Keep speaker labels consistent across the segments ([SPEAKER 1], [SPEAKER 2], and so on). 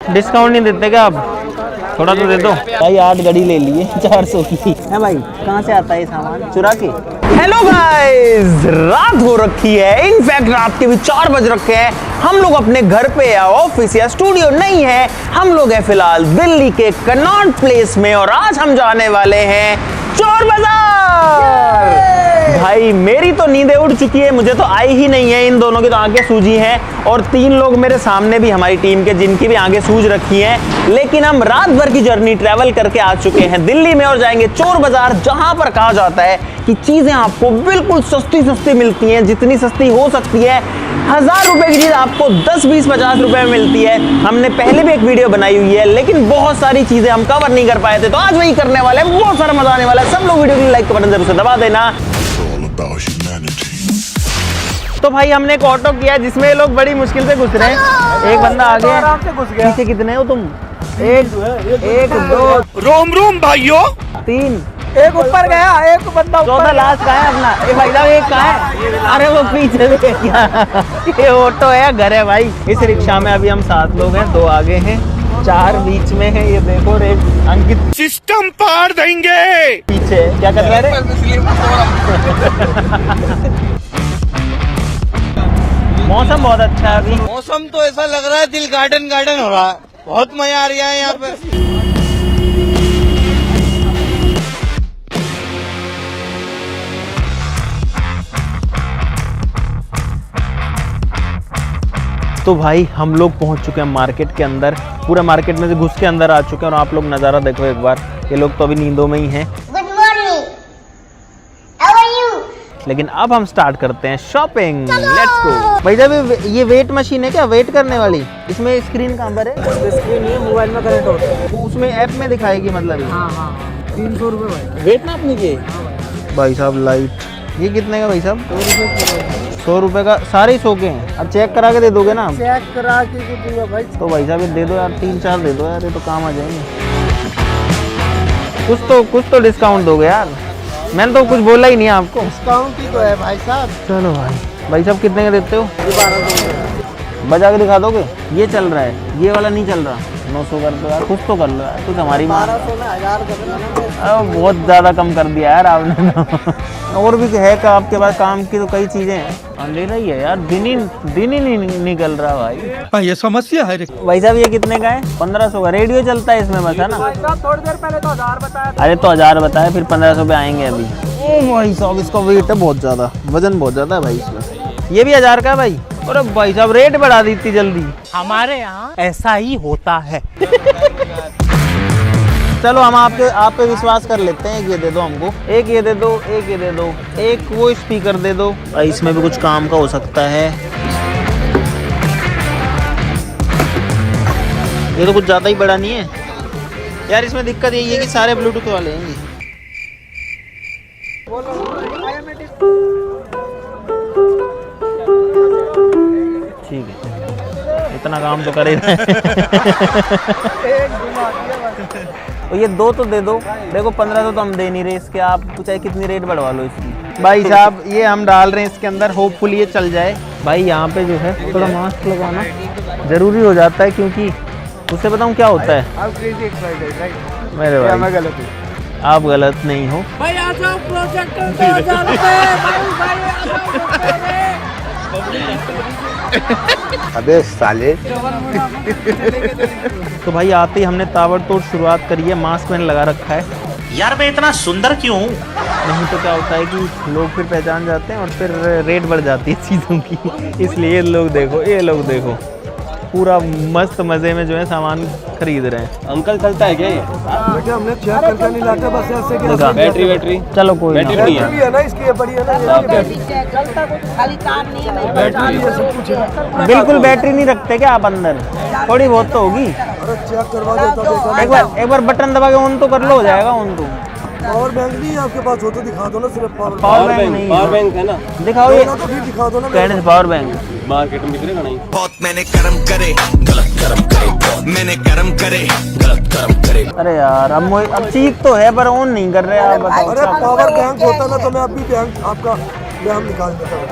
[SPEAKER 1] Discount नहीं देते क्या आप? थोड़ा तो दे दो भाई। 8 घड़ी ले लिए 400 की है भाई। कहाँ से आता है ये सामान? चुरा के। हेलो गाइस, रात हो रखी है, इनफैक्ट रात के भी 4 बज रखे हैं। हम लोग अपने घर पे या ऑफिस या स्टूडियो नहीं है, हम लोग हैं फिलहाल दिल्ली के कनॉट प्लेस में और आज हम जाने वाले हैं चोर बाजार। भाई मेरी तो नींदें उड़ चुकी है, मुझे तो आई ही नहीं है, इन दोनों की तो आंखें सूजी हैं और 3 लोग मेरे सामने भी हमारी टीम के जिनकी भी आंखें सूज रखी हैं। लेकिन हम रात भर की जर्नी ट्रैवल करके आ चुके हैं दिल्ली में और जाएंगे चोर बाजार, जहां पर कहा जाता है कि चीजें आपको बिल्कुल सस्ती मिलती हैं, जितनी सस्ती हो सकती है। 1000 रुपए की चीज आपको 10, 20, 50 रुपए में मिलती है। हमने पहले भी एक वीडियो बनाई हुई है, लेकिन बहुत सारी चीजें हम कवर नहीं कर पाए थे, तो आज वही करने वाले हैं। बहुत सारा मजा आने वाला है। सब लोग वीडियो की लाइक का बटन जरूर से दबा देना। तो भाई हमने एक ऑटो किया जिसमें लोग बड़ी मुश्किल से घुस रहे हैं। एक बंदा आगे आराम से घुस गया। पीछे कितने हो तुम? एक 2
[SPEAKER 2] रोम भाइयों
[SPEAKER 1] 3।
[SPEAKER 3] एक ऊपर गया, एक बंदा
[SPEAKER 1] चौथा लास्ट का है अपना। ये भाई साहब एक कहाँ है? अरे वो पीछे भी क्या ये ऑटो है या घर है भाई? इस रिक्शा में अभी हम 7 लोग हैं, 2 आगे हैं, 4 बीच में है। ये देखो रे अंकित
[SPEAKER 2] सिस्टम पार देंगे।
[SPEAKER 1] पीछे क्या कर रहा है? मौसम बहुत अच्छा है अभी।
[SPEAKER 3] मौसम तो ऐसा लग रहा है दिल गार्डन गार्डन हो रहा है, बहुत मजा आ रहा है यहाँ पे।
[SPEAKER 1] तो भाई हम लोग पहुंच चुके हैं मार्केट के अंदर, पूरा मार्केट में से घुस के अंदर आ चुके हैं और आप लोग नज़ारा देखो एक बार। ये लोग तो अभी नींदों में ही हैं।
[SPEAKER 4] Good morning, how are you?
[SPEAKER 1] लेकिन अब हम स्टार्ट करते हैं शॉपिंग। Let's go. भाई साहब ये वेट मशीन है क्या, वेट करने वाली? इसमें स्क्रीन कहाँ पर है?
[SPEAKER 3] स्क्रीन ये मोबाइल में कनेक्ट होता है,
[SPEAKER 1] उसमें ऐप में दिखाएगी मतलब?
[SPEAKER 3] हाँ 300 रुपए भाई।
[SPEAKER 1] वेट नापने के? भाई साहब लाइट ये कितने का भाई साहब? 100 रुपए का। सारे ही 100 के हैं। अब चेक करा के दे दोगे ना?
[SPEAKER 3] चेक करा के दूंगा भाई।
[SPEAKER 1] तो भाई साहब ये दे दो यार, 3-4 दे दो यार, ये तो काम आ जाएंगे। कुछ तो डिस्काउंट दोगे यार। मैंने तो कुछ बोला ही नहीं आपको।
[SPEAKER 3] डिस्काउंट ही तो है भाई साहब।
[SPEAKER 1] चलो भाई साहब कितने का देते हो?
[SPEAKER 3] 1200
[SPEAKER 1] बजा के दिखा दोगे? ये चल रहा है, ये वाला नहीं चल रहा। 900 कर दो यार, कुछ तो कर लो यार, कुछ हमारी माँ।
[SPEAKER 3] 1200 में 1000 कर देना।
[SPEAKER 1] बहुत ज़्यादा कम कर दिया यार आपने। और भी है का आपके पास काम की तो कई चीज़ें हैं। अंधेरा ही है यार, दिन ही नहीं निकल रहा भाई।
[SPEAKER 2] ये समस्या है।
[SPEAKER 1] भाई साहब ये कितने का है? 1500 का। रेडियो चलता है इसमें बस, है ना?
[SPEAKER 3] थोड़ी देर पहले तो 1000 बताया।
[SPEAKER 1] अरे तो 1000 बताया, फिर 1500 पे आएंगे अभी। ओ भाई साहब इसका वेट है बहुत ज़्यादा, वजन बहुत ज़्यादा है भाई इसमें। ये भी 1000 का है भाई। अरे भाई साहब रेट बढ़ा दी इतनी जल्दी।
[SPEAKER 3] हमारे यहाँ ऐसा ही होता है।
[SPEAKER 1] चलो हम आप पे विश्वास कर लेते हैं। एक ये दे दो हमको, एक ये दे दो, एक ये दे दो, एक वो स्पीकर दे दो भाई, इसमें भी कुछ काम का हो सकता है। ये तो कुछ ज़्यादा ही बड़ा नहीं है यार। इसमें दिक्कत यही है कि सारे ब्लूटूथ वाले हैं ये। ठीक है, इतना काम तो करे। तो ये 2 तो दे दो। देखो 1500 तो हम दे नहीं रहे इसके, आप चाहे कितनी रेट बढ़वा लो इसकी। भाई साहब ये हम डाल रहे हैं इसके अंदर, होपफुली ये चल जाए। भाई यहाँ पे जो है थोड़ा मास्क लगाना ज़रूरी हो जाता है, क्योंकि उससे बताऊँ क्या होता है। मेरे भाई मैं गलत हूँ? आप गलत नहीं हो
[SPEAKER 3] भाई। आ जाओ प्रोजेक्टर पे, आ जाओ
[SPEAKER 2] अबे साले।
[SPEAKER 1] तो भाई आते ही हमने ताबड़तोड़ शुरुआत करी है। मास्क मैंने लगा रखा है
[SPEAKER 5] यार, मैं इतना सुंदर क्यों हूँ?
[SPEAKER 1] नहीं तो क्या होता है कि लोग फिर पहचान जाते हैं और फिर रेट बढ़ जाती है चीज़ों की। इसलिए ये लोग देखो पूरा मस्त मजे में जो है सामान खरीद रहे हैं।
[SPEAKER 6] अंकल चलता है क्या ये?
[SPEAKER 3] हमने चेक करके नहीं लाते, बस ऐसे कि
[SPEAKER 1] देखा?
[SPEAKER 6] बैटरी
[SPEAKER 1] चलो कोई
[SPEAKER 6] बैटरी
[SPEAKER 1] ना।
[SPEAKER 6] नहीं है।
[SPEAKER 3] है ना इसकी, ये बड़ी है ना ये।
[SPEAKER 4] खाली तार नहीं है।
[SPEAKER 3] बैटरी ये सब कुछ है।
[SPEAKER 1] बिल्कुल बैटरी नहीं रखते क्या आप अंदर? थोड़ी बहुत तो होगी।
[SPEAKER 3] अरे चेक करवा देता देखो।
[SPEAKER 1] एक बार बटन दबा के ऑन तो कर लो, हो जाएगा ऑन तो।
[SPEAKER 3] पावर बैंक नहीं है आपके पास? हो तो दिखा दो ना, सिर्फ
[SPEAKER 1] पावर बैंक नहीं
[SPEAKER 6] पावर बैंक है ना?
[SPEAKER 1] दिखाओ ये।
[SPEAKER 3] तो फिर दिखा दो ना।
[SPEAKER 1] कहने से पावर बैंक
[SPEAKER 6] मार्केट में बिकरेगा नहीं।
[SPEAKER 5] बहुत मैंने कर्म करे, गलत कर्म करे, बहुत मैंने कर्म करे, गलत कर्म करे।
[SPEAKER 1] अरे यार अब चीख तो है पर ऑन नहीं कर रहे आप, बताओ।
[SPEAKER 3] अरे पावर बैंक होता ना तो मैं अभी बैंक आपका बैंक निकाल देता हूँ।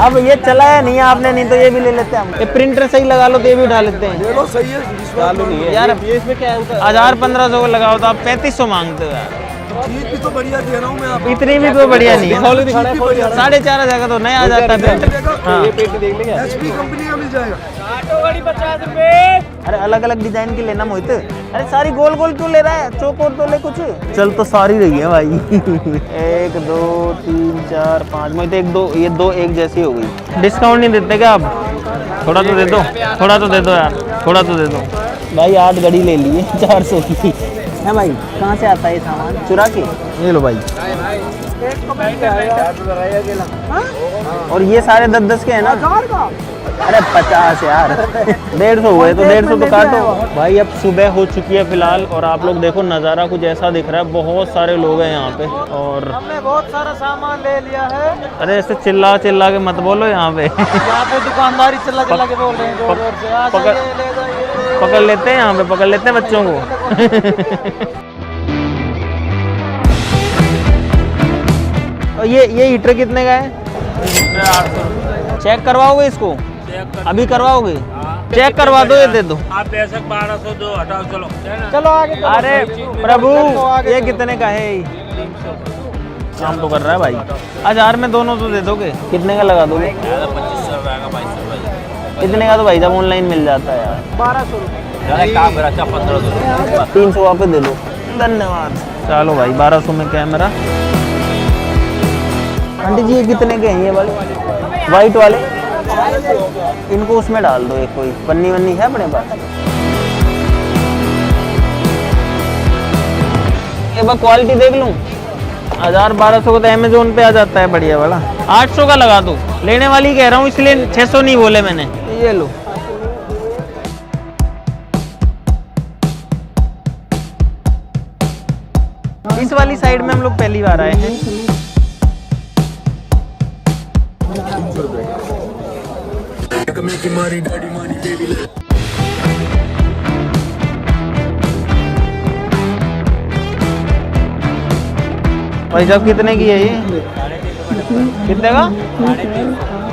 [SPEAKER 1] अब ये चलाया नहीं है आपने, नहीं तो ये भी ले लेते हैं हम। ये प्रिंटर सही लगा लो तो ये भी उठा लेते हैं।
[SPEAKER 6] चलो सही है, चालू नहीं है
[SPEAKER 1] यार
[SPEAKER 6] ये इसमें क्या है?
[SPEAKER 1] 1000-1500 को लगाओ तो आप 3500 मांगते हो यार।
[SPEAKER 6] चीज भी तो बढ़िया दे रहा हूँ मैं आपको।
[SPEAKER 1] इतनी भी तो बढ़िया नहीं है।
[SPEAKER 6] खोल दिखाना है, खोल दिखाना
[SPEAKER 1] 4500 का तो नया आ जाता है प्रिंटर। हाँ।
[SPEAKER 6] ये पेटी देख लेंगे।
[SPEAKER 2] एचपी कंपनी का मिल जाएगा।
[SPEAKER 1] अरे अलग अलग डिजाइन की लेना मोहित। अरे सारी गोल गोल क्यों ले रहा है, चौकोर तो ले कुछ। चल तो सारी रही है भाई। 1 2 3 4 5 मोहित 1 2 ये 2 एक जैसी हो गई। डिस्काउंट नहीं देते क्या आप? थोड़ा तो दे दो, थोड़ा तो दे दो यार, थोड़ा तो दे दो भाई। 8 घड़ी ले लिए 400 की है भाई। कहाँ से आता है ये सामान? चुरा के। ये लो भाई। और ये सारे 10-10 के हैं ना? अरे 50 यार। 150 हुए तो 150 तो काटो भाई। अब सुबह हो चुकी है फिलहाल और आप लोग देखो नज़ारा कुछ ऐसा दिख रहा है। बहुत सारे लोग हैं यहाँ पे और
[SPEAKER 3] हमने बहुत सारा सामान ले लिया है।
[SPEAKER 1] अरे ऐसे चिल्ला चिल्ला के मत बोलो यहाँ पे।
[SPEAKER 3] यहाँ पे दुकानदारी चिल्ला चिल्ला के बोल रहे हैं जोर जोर से। आ
[SPEAKER 1] पकड़-
[SPEAKER 3] जाइए, ले जाइए।
[SPEAKER 1] पकड़ लेते हैं यहाँ पे, पकड़ लेते हैं बच्चों को। और ये हीटर कितने का है? 800। चेक करवाओगे इसको? अभी करवाओगे? चेक करवा दो, ये दे दो।
[SPEAKER 7] आप बेशक 1200 दो, हटाओ चलो।
[SPEAKER 3] चलो आगे चलो।
[SPEAKER 1] अरे प्रभु ये कितने का है? काम तो कर रहा है भाई। 1000 में दोनों तो दे दोगे? कितने का लगा दोगे?
[SPEAKER 7] 2500 का 2200।
[SPEAKER 1] इतने का तो भाई साहब ऑनलाइन मिल जाता है यार।
[SPEAKER 3] 1200 रुपये।
[SPEAKER 7] काम मेरा 1500।
[SPEAKER 1] 300 आप दे दो। धन्यवाद। चलो भाई 1200 में कैमरा। आंटी जी ये कितने के हैं ये वाले वाइट वाले? इनको उसमें डाल दो। एक कोई पन्नी वन्नी है अपने पास? एक बार क्वालिटी देख लूं। 1000-1200 को तो अमेजोन पे आ जाता है बढ़िया वाला। 800 का लगा दो। लेने वाली कह रहा हूँ इसलिए 600 नहीं बोले मैंने। ये लो। इस वाली साइड में हम लोग पहली बार आए हैं। भाई साहब कितने की है ये? कितने का?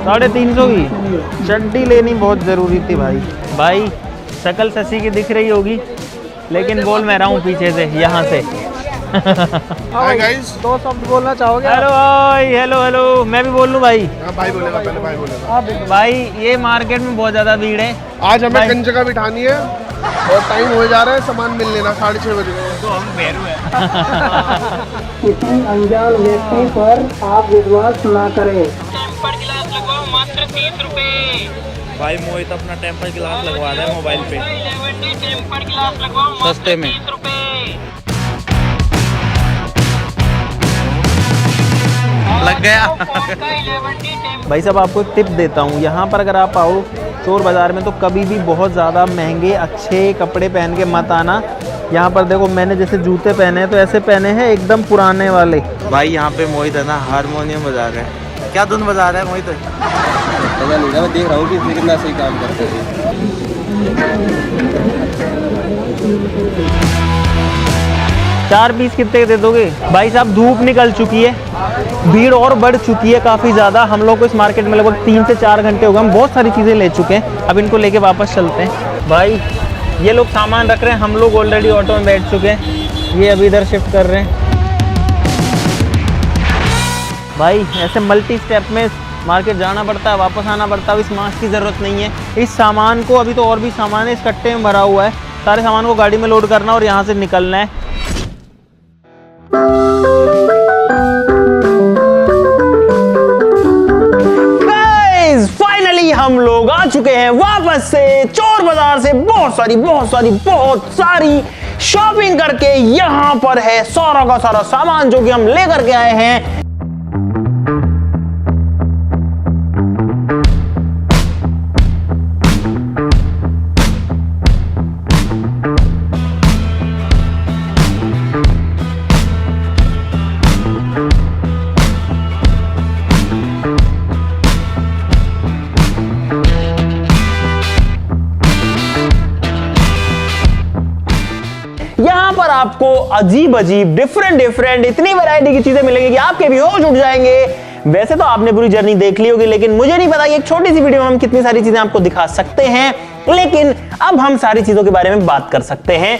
[SPEAKER 1] 350 की। चड्डी लेनी बहुत जरूरी थी भाई। भाई शक्ल शशि की दिख रही होगी लेकिन बोल मैं रहा हूँ पीछे से, यहाँ से।
[SPEAKER 2] Hi guys.
[SPEAKER 3] 2 शब्द बोलना चाहोगे?
[SPEAKER 1] हेलो भाई। Hello hello. मैं भी बोल लूँ भाई?
[SPEAKER 2] हाँ भाई बोलेगा, पहले भाई बोलेगा।
[SPEAKER 1] भाई ये मार्केट में बहुत ज्यादा भीड़ है।
[SPEAKER 2] आज हमें
[SPEAKER 1] भाई-
[SPEAKER 2] कई जगह बिठानी है और टाइम हो जा रहा है, सामान मिल लेना 6:30 बजे।
[SPEAKER 7] तो हम बेरू है।
[SPEAKER 8] किसी अनजान व्यक्ति पर आप विश्वास ना करें।
[SPEAKER 7] भाई मोहित अपना टेम्पर ग्लास लगवा रहा है मोबाइल पे सस्ते में। लग गया।
[SPEAKER 1] भाई साहब आपको एक टिप देता हूँ। यहाँ पर अगर आप आओ चोर बाज़ार में तो कभी भी बहुत ज़्यादा महंगे अच्छे कपड़े पहन के मत आना। यहाँ पर देखो मैंने जैसे जूते पहने हैं तो ऐसे पहने हैं एकदम पुराने वाले।
[SPEAKER 3] भाई यहाँ पे मोहित है ना हारमोनियम बजा रहा है। क्या धुन बजा रहा है मोहित?
[SPEAKER 6] पता नहीं ना, मैं देख रहा हूँ कि इसमें कितना सही काम करते हैं।
[SPEAKER 1] 4 पीस कितने के दे दोगे? भाई साहब धूप निकल चुकी है, भीड़ और बढ़ चुकी है काफ़ी ज़्यादा। हम लोग को इस मार्केट में लगभग 3 से 4 घंटे हो गए। हम बहुत सारी चीज़ें ले चुके हैं, अब इनको लेके वापस चलते हैं। भाई ये लोग सामान रख रहे हैं, हम लोग ऑलरेडी ऑटो में बैठ चुके हैं। ये अभी इधर शिफ्ट कर रहे हैं। भाई ऐसे मल्टी स्टेप में मार्केट जाना पड़ता है, वापस आना पड़ता है। इस मास्क की ज़रूरत नहीं है। इस सामान को अभी तो और भी सामान है इस कट्टे में भरा हुआ है। सारे सामान को गाड़ी में लोड करना और यहाँ से निकलना है। फाइनली हम लोग आ चुके हैं वापस से चोर बाजार से। बहुत सारी शॉपिंग करके यहाँ पर है सारा का सारा सामान जो कि हम लेकर के आए हैं। यहाँ पर आपको अजीब डिफरेंट इतनी वैरायटी की चीजें मिलेंगी कि आपके भी होश उठ जाएंगे। वैसे तो आपने पूरी जर्नी देख ली होगी, लेकिन मुझे नहीं पता कि एक छोटी सी वीडियो में हम कितनी सारी चीजें आपको दिखा सकते हैं। लेकिन अब हम सारी चीजों के बारे में बात कर सकते हैं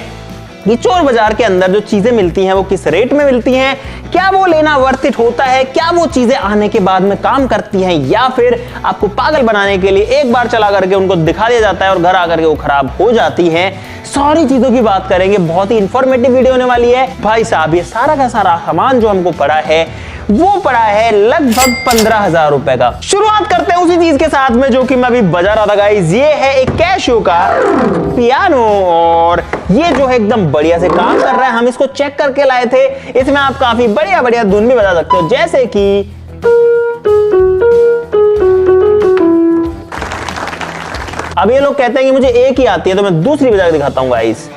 [SPEAKER 1] कि चोर बाजार के अंदर जो चीजें मिलती हैं वो किस रेट में मिलती हैं, क्या वो लेना वर्थ इट होता है, क्या वो चीजें आने के बाद में काम करती हैं, या फिर आपको पागल बनाने के लिए एक बार चला करके उनको दिखा दिया जाता है और घर आकर के वो खराब हो जाती हैं। सारी चीजों की बात करेंगे, बहुत ही इंफॉर्मेटिव वीडियो होने वाली है। भाई साहब ये सारा का सारा सामान जो हमको पड़ा है वो पड़ा है लगभग 15,000 रुपए का। शुरुआत करते हैं उसी चीज के साथ में जो कि मैं अभी बजा रहा था गाइस। ये है एक कैशियो का पियानो और ये जो है एकदम बढ़िया से काम कर रहा है। हम इसको चेक करके लाए थे। इसमें आप काफी बढ़िया बढ़िया धुन भी बजा सकते हो, जैसे कि अब ये लोग कहते हैं कि मुझे एक ही आती है, तो मैं दूसरी बजा के दिखाता हूं गाइस।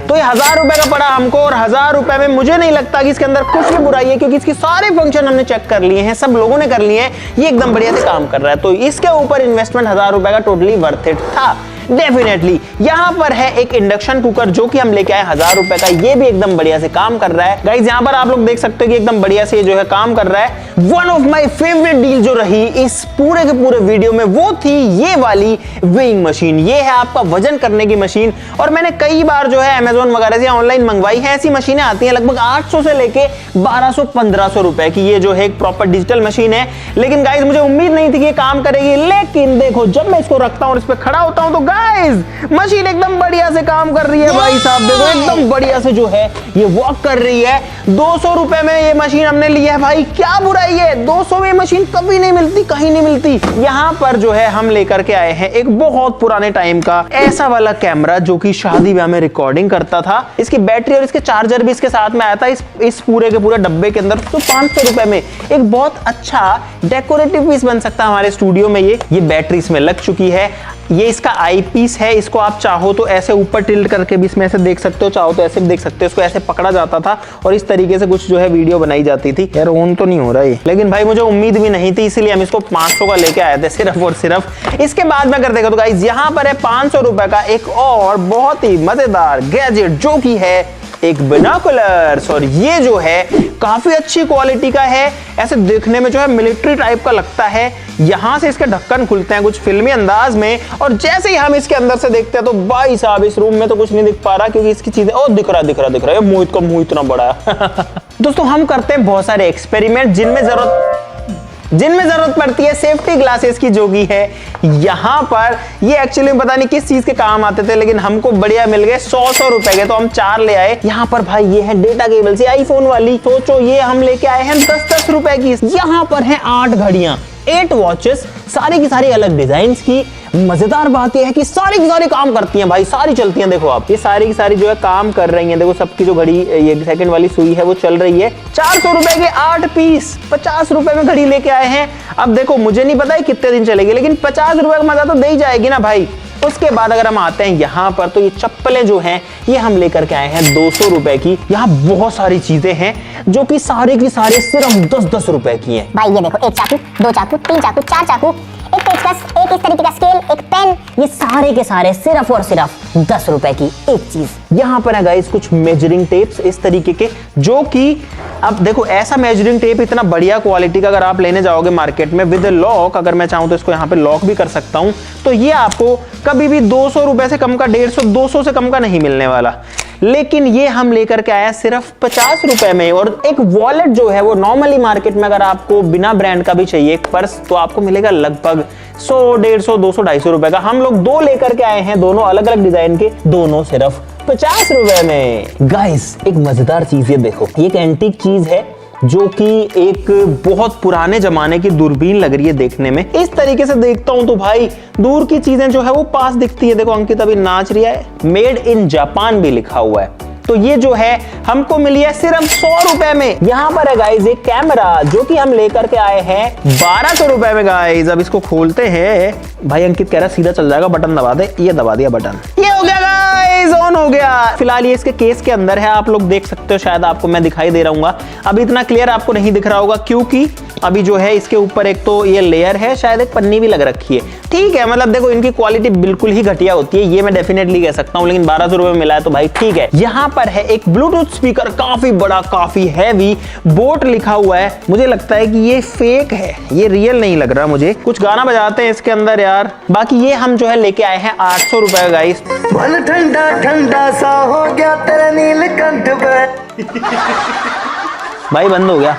[SPEAKER 1] तो ये 1000 रुपए का पड़ा हमको, और 1000 रुपए में मुझे नहीं लगता कि इसके अंदर कुछ भी बुराई है, क्योंकि इसके सारे फंक्शन हमने चेक कर लिए हैं, सब लोगों ने कर लिए हैं। ये एकदम बढ़िया से काम कर रहा है, तो इसके ऊपर इन्वेस्टमेंट 1000 रुपए का टोटली वर्थ इट था डेफिनेटली। यहां पर है एक इंडक्शन कुकर जो कि हम लेके आए 1000 रुपए का, ये भी एकदम बढ़िया से काम कर रहा है गाइस। यहां पर आप लोग देख सकते हो कि एकदम बढ़िया से जो है काम कर रहा है। One of my favourite deal जो रही इस पूरे के पूरे वीडियो में वो थी ये वाली वेइंग मशीन। ये है आपका वजन करने की मशीन, और मैंने कई बार जो है अमेज़न वगैरह से ऑनलाइन मंगवाई है। ऐसी मशीनें आती हैं लगभग 800 से लेके 1200-1500 रुपए की। ये जो है एक प्रॉपर डिजिटल मशीन है, लेकिन गाइस मुझे उम्मीद नहीं थी कि ये काम करेगी। लेकिन देखो जब मैं इसको रखता हूं और इस पे खड़ा होता हूं तो गाइस मशीन एकदम बढ़िया से काम कर रही है। भाई साहब देखो एकदम बढ़िया से जो है ये वॉक कर रही है। 200 रुपए में ये मशीन हमने ली है भाई, क्या बुराई है। 200 में मशीन कभी नहीं मिलती, कहीं नहीं मिलती। यहाँ पर जो है हम लेकर के आए हैं एक बहुत पुराने टाइम का ऐसा वाला कैमरा जो कि शादी ब्याह में रिकॉर्डिंग करता था। इसकी बैटरी और इसके चार्जर भी इसके साथ में आया था इस पूरे के पूरे डब्बे के अंदर। तो 500 रुपए में एक बहुत अच्छा डेकोरेटिव पीस बन सकता है हमारे स्टूडियो में। ये बैटरी इसमें लग चुकी है। ये इसका आई पीस है, इसको आप चाहो तो ऐसे ऊपर टिल्ट करके भी इसमें ऐसे देख सकते हो, चाहो तो ऐसे भी देख सकते हो। इसको ऐसे पकड़ा जाता था और इस तरीके से कुछ जो है वीडियो बनाई जाती थी। यार ऑन तो नहीं हो रहा है, लेकिन भाई मुझे उम्मीद भी नहीं थी, इसलिए हम इसको 500 का लेके आए थे सिर्फ और सिर्फ। इसके बाद में अगर देखो तो गाइस यहाँ पर है 500 रुपए का एक और बहुत ही मजेदार गैजेट जो कि है एक बिनोकुलर्स, और ये जो है काफी अच्छी क्वालिटी का है। ऐसे देखने में जो है मिलिट्री टाइप का लगता है। यहां से इसके ढक्कन खुलते हैं कुछ फिल्मी अंदाज में, और जैसे ही हम इसके अंदर से देखते हैं तो भाई साहब इस रूम में तो कुछ नहीं दिख पा रहा, क्योंकि इसकी चीजें ओ दिख रहा है। मुंह का मुंह इतना बड़ा है। दोस्तों हम करते हैं बहुत सारे एक्सपेरिमेंट जिनमें जरूरत पड़ती है सेफ्टी ग्लासेस की, जो की है यहाँ पर। ये एक्चुअली पता नहीं किस चीज के काम आते थे, लेकिन हमको बढ़िया मिल गए 100 रुपए के, तो हम 4 ले आए। यहाँ पर भाई ये है डेटा केबल से आईफोन वाली, सोचो ये हम लेके आए हैं 10-10 रुपए की। यहाँ पर है 8 घड़ियां, 8 वॉचेस, सारी की सारी अलग डिजाइन की। मजेदार बात यह है कि सारी की सारी काम करती हैं भाई, सारी चलती हैं। देखो आप ये सारी की सारी जो है काम कर रही हैं। देखो सबकी जो घड़ी ये सेकंड वाली सुई है वो चल रही है। 400 रुपए के 8 पीस, 50 रुपए में घड़ी लेके आए हैं। अब देखो मुझे नहीं पता है कितने दिन चलेगी, लेकिन 50 रुपए का मजा तो दे ही जाएगी ना भाई। उसके बाद अगर हम आते हैं यहाँ पर, तो ये चप्पलें जो हैं ये हम लेकर के आए हैं 200 रुपए की। यहाँ बहुत सारी चीजें हैं जो कि सारे की सारे सिर्फ 10-10 रुपए की हैं।
[SPEAKER 9] भाई ये देखो, 1 चाकू, 2 चाकू, 3 चाकू, 4 चाकू, एक पेचकस, एक इस तरीके का स्केल, एक पेन,
[SPEAKER 1] ये सारे के सारे सिर्फ और सिर्फ 10 रुपए की एक चीज। यहाँ पर है गाइस कुछ मेजरिंग टेप्स इस तरीके के, जो कि अब देखो ऐसा मेजरिंग टेप इतना बढ़िया क्वालिटी का अगर आप लेने जाओगे मार्केट में विद लॉक, अगर मैं चाहूं तो इसको यहाँ पे लॉक भी कर सकता हूं, तो ये आपको कभी भी 200 रुपए से कम का, 150-200 से कम का नहीं मिलने वाला। लेकिन ये हम लेकर के आया सिर्फ 50 रुपए में। और एक वॉलेट जो है वो नॉर्मली मार्केट में अगर आपको बिना ब्रांड का भी चाहिए एक पर्स, तो आपको मिलेगा लगभग 100, 150, 200, 250 रुपए का। हम लोग 2 लेकर के आए हैं, दोनों अलग अलग डिजाइन के, दोनों सिर्फ 50 रुपए में। गाइस एक मजेदार चीज ये देखो, ये एक एंटीक चीज है जो कि एक बहुत पुराने जमाने की दूरबीन लग रही है देखने में। इस तरीके से देखता हूं तो भाई दूर की चीजें जो है वो पास दिखती है। देखो अंकित अभी नाच रही है, मेड इन जापान भी लिखा हुआ है। तो ये जो है हमको मिली है सिर्फ 100 रुपए में। यहाँ पर है गाइज एक कैमरा जो कि हम लेकर के आए हैं 1200 रुपए में गाइज। अब इसको खोलते हैं। भाई अंकित कह रहा सीधा चल जाएगा, बटन दबा दे। ये दबा दिया बटन, ये हो गया गाइज, ऑन हो गया। फिलहाल ये इसके केस के अंदर है, आप लोग देख सकते हो, शायद आपको मैं दिखाई दे रहा हूँ। अभी इतना क्लियर आपको नहीं दिख रहा होगा क्योंकि अभी जो है इसके ऊपर एक तो ये लेयर है, शायद एक पन्नी भी लग रखी है। ठीक है, मतलब देखो इनकी क्वालिटी बिल्कुल ही घटिया होती है, ये मैं डेफिनेटली कह सकता हूँ, लेकिन 1200 रुपए में मिला है तो भाई ठीक है। यहाँ पर है एक ब्लूटूथ स्पीकर, काफी बड़ा, काफी हैवी, बोट लिखा हुआ है। मुझे लगता है कि ये फेक है, ये रियल नहीं लग रहा मुझे। कुछ गाना बजाते हैं इसके अंदर यार। बाकी ये हम जो है लेके आए हैं 800 रुपए का गाइस।
[SPEAKER 3] ठंडा ठंडा सा हो गया तेरा नीलकंठ पे।
[SPEAKER 1] भाई बंद हो गया।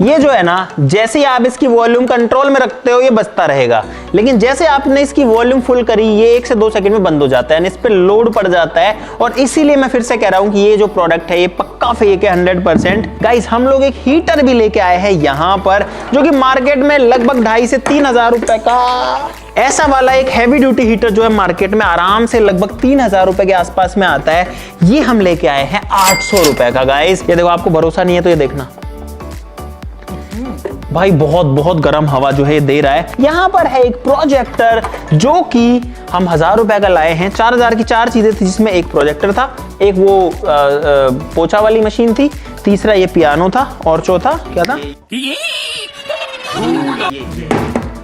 [SPEAKER 1] ये जो है ना, जैसे ही आप इसकी वॉल्यूम कंट्रोल में रखते हो ये बजता रहेगा, लेकिन जैसे आपने इसकी वॉल्यूम फुल करी ये 1 से 2 सेकंड में बंद हो जाता है, इस पे लोड पड़ जाता है। और इसीलिए मैं फिर से कह रहा हूं कि ये जो प्रोडक्ट है ये पक्का फेक है 100%। गाइस हम लोग एक हीटर भी लेके आए हैं यहाँ पर, जो कि मार्केट में लगभग 2500 से 3000 रुपए का, ऐसा वाला एक हैवी ड्यूटी हीटर जो है मार्केट में आराम से लगभग 3000 रुपए के आसपास में आता है। ये हम लेके आए हैं 800 रुपए का गाइस। ये देखो, आपको भरोसा नहीं है तो ये देखना भाई, बहुत बहुत गर्म हवा जो है दे रहा है। यहाँ पर है एक प्रोजेक्टर जो कि हम 1000 रुपए का लाए हैं। 4000 की 4 चीजें थी, जिसमें एक प्रोजेक्टर था, एक वो पोछा वाली मशीन थी, तीसरा ये पियानो था, और चौथा क्या था,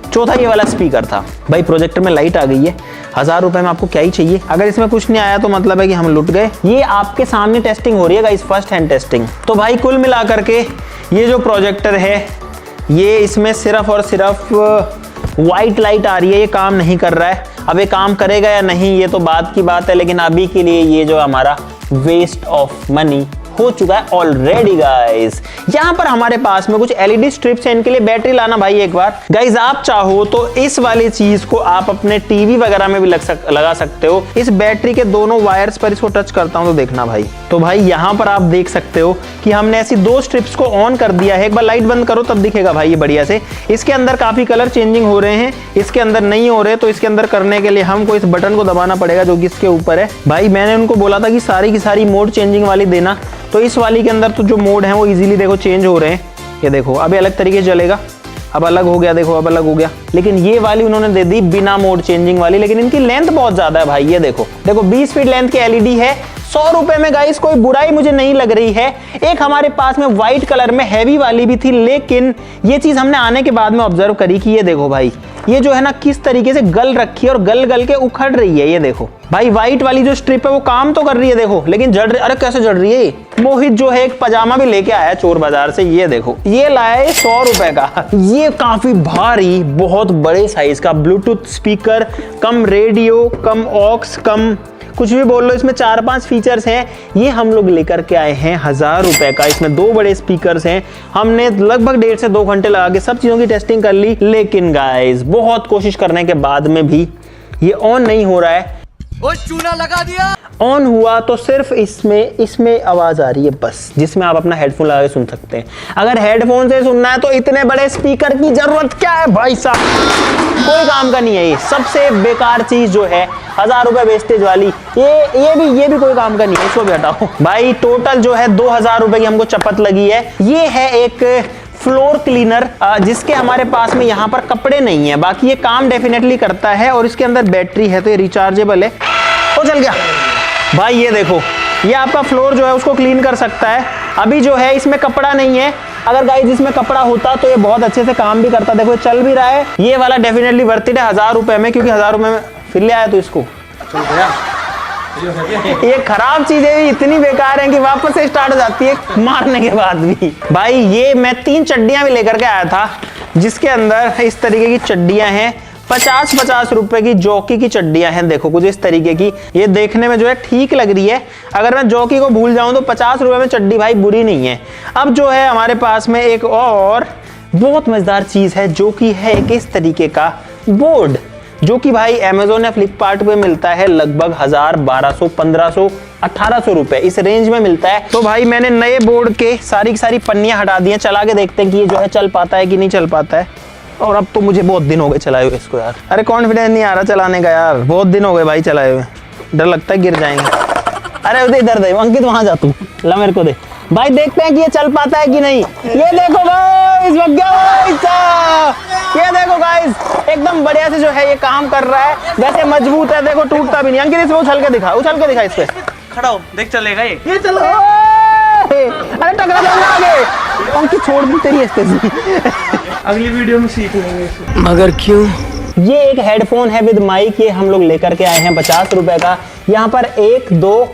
[SPEAKER 1] चौथा ये वाला स्पीकर था। भाई प्रोजेक्टर में लाइट आ गई है, 1000 रुपए में आपको क्या ही चाहिए। अगर इसमें कुछ नहीं आया तो मतलब है कि हम लुट गए। ये आपके सामने टेस्टिंग हो रही है गाइस, फर्स्ट हैंड टेस्टिंग। तो भाई कुल मिला करके ये जो प्रोजेक्टर है, ये इसमें सिर्फ और सिर्फ वाइट लाइट आ रही है, ये काम नहीं कर रहा है। अब ये काम करेगा या नहीं ये तो बात की बात है, लेकिन अभी के लिए ये जो हमारा वेस्ट ऑफ मनी हो चुका है ऑलरेडी गाइस। यहाँ पर हमारे पास में कुछ एलईडी स्ट्रिप्स हैं, इनके लिए बैटरी लाना भाई एक बार। गाइस आप चाहो तो इस वाली चीज को आप अपने टीवी वगैरह में भी लगा सकते हो। इस बैटरी के दोनों वायर्स पर इसको टच करता हूं तो देखना भाई, तो भाई यहाँ पर आप देख सकते हो कि हमने ऐसी 2 स्ट्रिप्स को ऑन कर दिया है। एक बार लाइट बंद करो तब दिखेगा भाई ये बढ़िया से। इसके अंदर काफी कलर चेंजिंग हो रहे हैं, इसके अंदर नहीं हो रहे, तो इसके अंदर करने के लिए हमको इस बटन को दबाना पड़ेगा जो कि इसके ऊपर है। भाई मैंने उनको बोला था कि सारी की सारी मोड चेंजिंग वाली देना, तो इस वाली के अंदर तो जो मोड है वो इजीली देखो चेंज हो रहे हैं। ये देखो अभी अलग तरीके से चलेगा, अब अलग हो गया, देखो अब अलग हो गया। लेकिन ये वाली उन्होंने दे दी बिना मोड चेंजिंग वाली, लेकिन इनकी लेंथ बहुत ज्यादा है भाई। ये देखो 20 फीट लेंथ की एलईडी है, 100 रुपए में गाइस कोई बुराई मुझे नहीं लग रही है। एक हमारे पास में व्हाइट कलर में हैवी वाली भी थी, लेकिन ये चीज हमने आने के बाद में ऑब्जर्व करी कि ये देखो भाई, ये जो है ना किस तरीके से गल रखी है और गल गल के उखड़ रही है। ये देखो भाई व्हाइट वाली जो स्ट्रिप है वो काम तो कर रही है देखो, लेकिन जड़ रही, अरे कैसे जड़ रही है। मोहित जो है एक पजामा भी लेके आया चोर बाजार से, ये देखो ये लाया है 100 रुपए का। ये काफी भारी बहुत बड़े साइज का ब्लूटूथ स्पीकर, कम रेडियो, कम ऑक्स, कम कुछ भी बोल लो, इसमें 4-5 फीचर्स हैं। ये हम लोग लेकर के आए हैं 1000 रुपए का। इसमें 2 बड़े स्पीकर्स हैं। हमने लगभग 1.5 से 2 घंटे लगा के सब चीजों की टेस्टिंग कर ली, लेकिन गाइस बहुत कोशिश करने के बाद में भी ये ऑन नहीं हो रहा है।
[SPEAKER 3] वो चूना लगा दिया।
[SPEAKER 1] ऑन हुआ तो सिर्फ इसमें आवाज आ रही है बस, जिसमें आप अपना हेडफोन लगा के सुन सकते हैं। अगर हेडफोन से सुनना है तो इतने बड़े स्पीकर की जरूरत क्या है भाई साहब, कोई काम का नहीं है। ये सबसे बेकार चीज जो है 1000 रुपए वेस्टेज वाली, ये भी कोई काम का नहीं है, इसको भी हटाओ भाई। टोटल जो है 2000 रुपए की हमको चपत लगी है। ये है एक फ्लोर क्लीनर, जिसके हमारे पास में यहाँ पर कपड़े नहीं है, बाकी ये काम डेफिनेटली करता है। और इसके अंदर बैटरी है तो ये रिचार्जेबल है। ओ चल गया भाई। ये देखो ये आपका फ्लोर जो है उसको क्लीन कर सकता है। अभी जो है इसमें कपड़ा नहीं है, अगर गाइस इसमें कपड़ा होता तो ये बहुत अच्छे से काम भी करता। देखो चल भी रहा है। ये वाला डेफिनेटली वर्थ इट है 1000 रुपए में, क्योंकि 1000 रुपए में फिर ले आया तो इसको ये खराब चीजें इतनी बेकार हैं कि वापस से स्टार्ट हो जाती है मारने के बाद भी। भाई ये मैं 3 चड्डियां भी लेकर के आया था, जिसके अंदर इस तरीके की चड्डियां हैं। 50-50 रुपए की जॉकी की चड्डियां हैं, देखो कुछ इस तरीके की। ये देखने में जो है ठीक लग रही है। अगर मैं जॉकी को भूल जाऊं तो 50 रुपए में चड्डी भाई बुरी नहीं है। अब जो है हमारे पास में एक और बहुत मजेदार चीज है, जो कि है एक इस तरीके का बोर्ड, जो कि भाई अमेजोन या फ्लिपकार्ट पे मिलता है लगभग 1000, 1200, 1500, 1800 रुपए इस रेंज में मिलता है। तो भाई मैंने नए बोर्ड के सारी की सारी पन्नियां हटा दी हैं, चला के देखते हैं कि ये जो है चल पाता है कि नहीं चल पाता है। और अब तो मुझे बहुत दिन हो गए चलाए हुए इसको यार, अरे कॉन्फिडेंस नहीं आ रहा चलाने का यार, बहुत दिन हो गए भाई चलाए हुए, डर लगता है गिर जाएंगे। अरे उधर इधर दे अंकित, वहां जा तू, ला मेरे को दे भाई, देखते हैं कि ये चल पाता है कि नहीं। ये देखो गाइस, ये देखो गाइस एकदम बढ़िया से जो है ये काम कर रहा है, वैसे मजबूत है, देखो टूटता भी नहीं। अंकित इसमें उछल के दिखा इस पे,
[SPEAKER 7] खड़ा हो देख चलेगा ये
[SPEAKER 1] चलो। अरे टकरा जाऊंगा आगे, अंकित छोड़ दी तेरी स्टेजी।
[SPEAKER 7] अगली वीडियो में सीख लेंगे इसे।
[SPEAKER 1] मगर क्यों? ये एक हेडफोन है विद माइक, ये हम लोग लेकर के आए हैं 50 रुपए का। यहाँ पर 1 2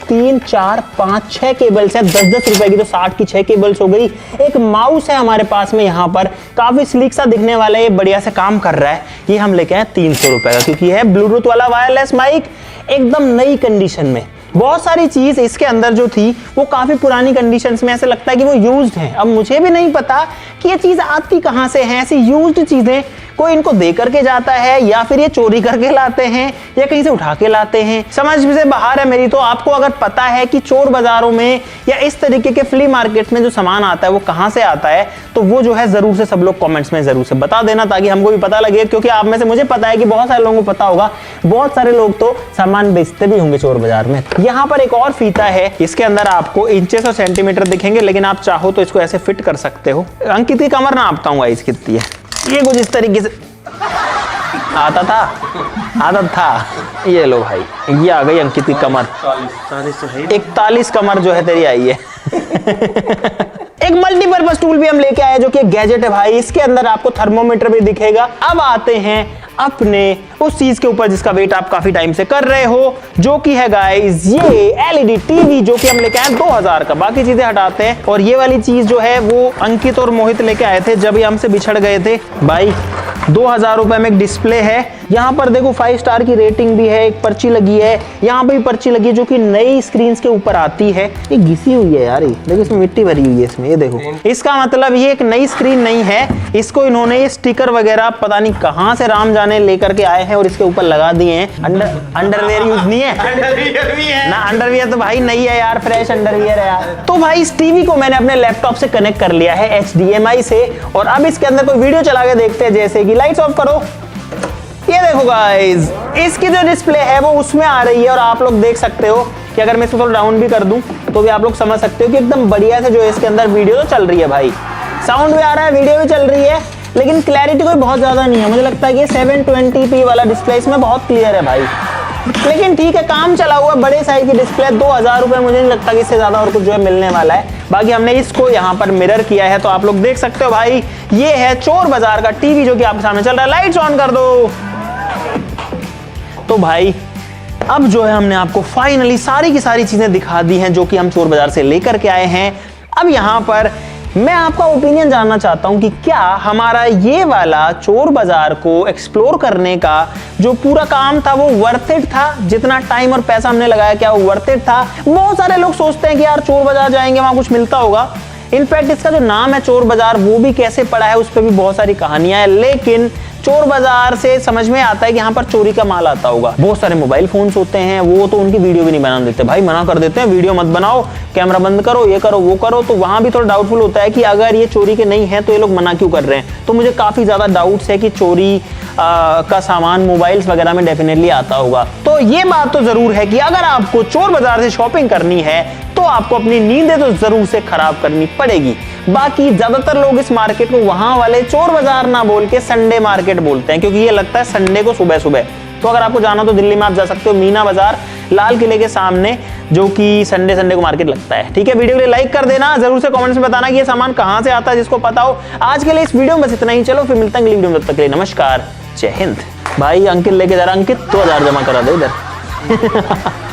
[SPEAKER 1] 3 4 5 6 केबल्स हैं 10-10 रुपए की, तो 60 की 6 केबल्स हो गई। एक माउस है हमारे पास में यहाँ पर, काफी स्लीक सा दिखने वाला है, ये बढ़िया से काम कर रहा है। ये हम लेके आए 300 रुपए का, क्योंकि है ब्लूटूथ वाला वायरलेस माइक, एकदम नई कंडीशन में। बहुत सारी चीज इसके अंदर जो थी वो काफी पुरानी कंडीशंस में, ऐसे लगता है कि वो यूज्ड है। अब मुझे भी नहीं पता कि ये चीज आती कहां से है, ऐसी यूज्ड चीजें कोई इनको दे करके जाता है या फिर ये चोरी करके लाते हैं या कहीं से उठा के लाते हैं, समझ से बाहर है मेरी। तो आपको अगर पता है कि चोर बाजारों में या इस तरीके के फ्ली मार्केट में जो सामान आता है वो कहां से आता है, तो वो जो है जरूर से सब लोग कमेंट्स में जरूर से बता देना, ताकि हमको भी पता लगे। क्योंकि आप में से मुझे पता है कि बहुत सारे लोगों को पता होगा, बहुत सारे लोग तो सामान बेचते भी होंगे चोर बाजार में। यहाँ पर एक और फीता है, इसके अंदर आपको इंचेस और सेंटीमीटर दिखेंगे, लेकिन आप चाहो तो इसको ऐसे फिट कर सकते हो। अंकित की कमर नापता हूँ गाइस कितनी है, ये कुछ इस तरीके से आता था। ये लो भाई, ये आ गई अंकित की कमर, 41 कमर जो है तेरी आई है। एक मल्टीपर्पज टूल भी हम लेके आए जो कि एक गैजेट है भाई, इसके अंदर आपको थर्मोमीटर भी दिखेगा। अब आते हैं अपने उस चीज के ऊपर जिसका वेट आप काफी टाइम से कर रहे हो, जो कि है गाइस ये एलईडी टीवी, जो कि हम लेके आए 2000 का। बाकी चीजें हटाते हैं, और ये वाली चीज जो है वो अंकित और मोहित लेके आए थे जब ये हमसे बिछड़ गए थे भाई। 2000 रुपए में एक डिस्प्ले है, यहाँ पर देखो 5 स्टार की रेटिंग भी है, एक पर्ची लगी है, यहाँ पे भी पर्ची लगी है जो कि नई स्क्रीन के ऊपर आती है। ये घिसी हुई है यार, ये देखो इसमें मिट्टी भरी हुई है इसमें, ये देखो। इसका मतलब ये एक नई स्क्रीन नहीं है, इसको इन्होंने ये स्टिकर वगैरह पता नहीं कहाँ से राम जाने लेकर के आए हैं और इसके ऊपर लगा दिए हैं। अंडरवेयर यूज नहीं है, अंडरवियर भी है ना, अंडरवियर तो भाई नहीं है यार, फ्रेश अंडरवियर है यार। तो भाई इस टीवी को मैंने अपने लैपटॉप से कनेक्ट कर लिया है HDMI से, और अब इसके अंदर कोई वीडियो चला के देखते हैं। जैसे कि लाइट्स ऑफ करो, ये देखो गाइस, इसकी जो डिस्प्ले है वो उसमें आ रही है, और आप लोग देख सकते हो कि अगर मैं इसको थोड़ा डाउन भी कर दूं तो भी आप लोग समझ सकते हो कि एकदम बढ़िया से जो है इसके अंदर वीडियो तो चल रही है भाई, साउंड भी आ रहा है, वीडियो भी चल रही है, लेकिन क्लैरिटी कोई बहुत ज्यादा नहीं है। मुझे लगता है कि 720p वाला डिस्प्ले इसमें बहुत क्लियर है भाई, लेकिन ठीक है, काम चला हुआ बड़े साइज की डिस्प्ले। 2000 रुपए, मुझे नहीं लगता कि इससे ज्यादा और कुछ जो है मिलने वाला है। बाकी हमने इसको यहाँ पर मिरर किया है, तो आप लोग देख सकते हो भाई, ये है चोर बाजार का टीवी जो कि आपके सामने चल रहा है। लाइट्स ऑन कर दो। तो भाई अब जो है हमने आपको फाइनली सारी की सारी चीजें दिखा दी हैं जो कि हम चोर बाजार से लेकर के आए हैं। अब यहाँ पर मैं आपका ओपिनियन जानना चाहता हूं कि क्या हमारा ये वाला चोर बाजार को एक्सप्लोर करने का जो पूरा काम था वो वर्थ इट था, जितना टाइम और पैसा हमने लगाया क्या वो वर्थ इट था। बहुत सारे लोग सोचते हैं कि यार चोर बाजार जाएंगे वहां कुछ मिलता होगा, इनफैक्ट इसका जो नाम है चोर बाजार वो भी कैसे पड़ा है उस पर भी बहुत सारी कहानियां हैं, लेकिन चोर बाजार से समझ में आता है कि यहाँ पर चोरी का माल आता होगा। बहुत सारे मोबाइल फोन्स होते हैं, वो तो उनकी वीडियो भी नहीं बना देते भाई, मना कर देते हैं वीडियो मत बनाओ, कैमरा बंद करो, ये करो वो करो। तो वहां भी थोड़ा डाउटफुल होता है कि अगर ये चोरी के नहीं है तो ये लोग मना क्यों कर रहे हैं। तो मुझे काफी ज्यादा डाउट्स है कि चोरी का सामान मोबाइल्स वगैरह में डेफिनेटली आता होगा। तो ये बात तो जरूर है कि अगर आपको चोर बाजार से शॉपिंग करनी है तो आपको अपनी नींदें तो जरूर से खराब करनी पड़ेगी। बाकी ज्यादातर लोग इस मार्केट को वहां वाले चोर बाजार ना बोल के संडे मार्केट बोलते हैं, क्योंकि ये लगता है संडे को सुबह सुबह। तो अगर आपको जाना तो दिल्ली में आप जा सकते हो मीना बाजार, लाल किले के सामने, जो कि संडे को मार्केट लगता है। ठीक है, वीडियो के लिए लाइक कर देना, जरूर से कमेंट्स में बताना कि ये सामान कहां से आता है जिसको पता हो। आज के लिए इस वीडियो में बस इतना ही, चलो फिर मिलते हैं अगली वीडियो में, तब तक के लिए नमस्कार, जय हिंद। भाई अंकित लेके जा रहा, अंकित 2000 जमा करा दे इधर।